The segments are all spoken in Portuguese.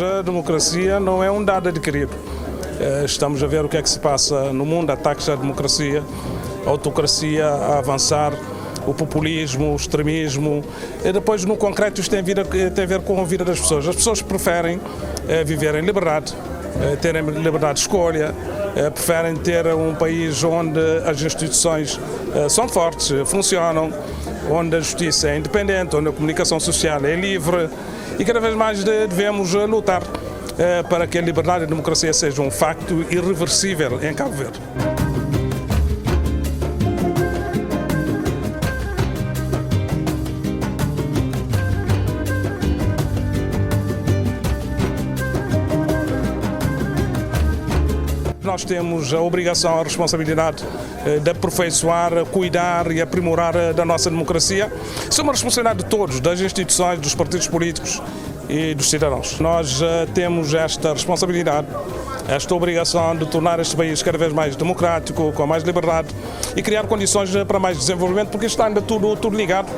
a democracia não é um dado adquirido. Estamos a ver o que é que se passa no mundo, ataques à democracia, a autocracia a avançar, o populismo, o extremismo. E depois, no concreto, isto tem a ver com a vida das pessoas. As pessoas preferem viver em liberdade, terem liberdade de escolha, preferem ter um país onde as instituições são fortes, funcionam, onde a justiça é independente, onde a comunicação social é livre, e cada vez mais devemos lutar para que a liberdade e a democracia sejam um facto irreversível em Cabo Verde. Nós temos a obrigação, a responsabilidade de aperfeiçoar, cuidar e aprimorar da nossa democracia. Isso é uma responsabilidade de todos, das instituições, dos partidos políticos e dos cidadãos. Nós temos esta responsabilidade, esta obrigação de tornar este país cada vez mais democrático, com mais liberdade e criar condições para mais desenvolvimento, porque está ainda tudo ligado.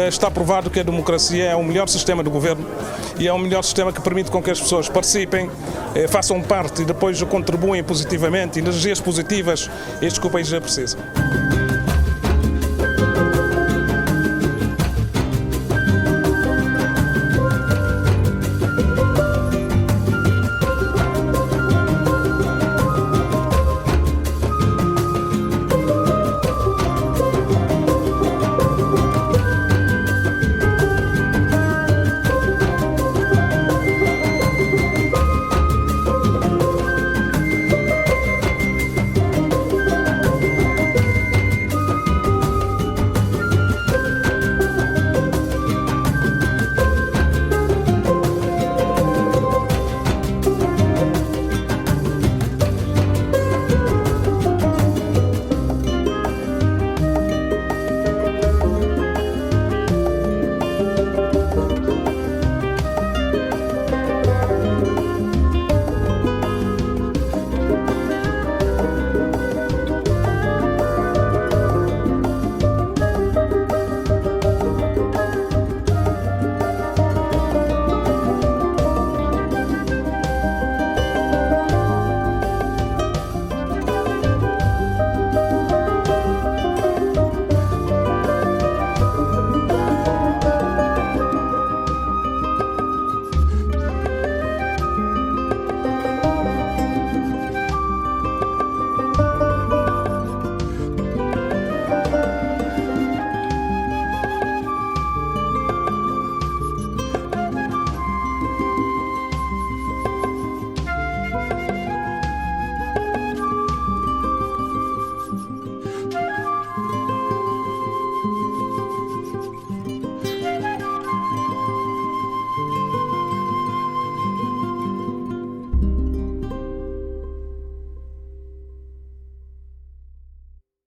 Está provado que a democracia é o melhor sistema de governo e é o melhor sistema que permite com que as pessoas participem, façam parte e depois contribuem positivamente, energias positivas, que o país já precisa.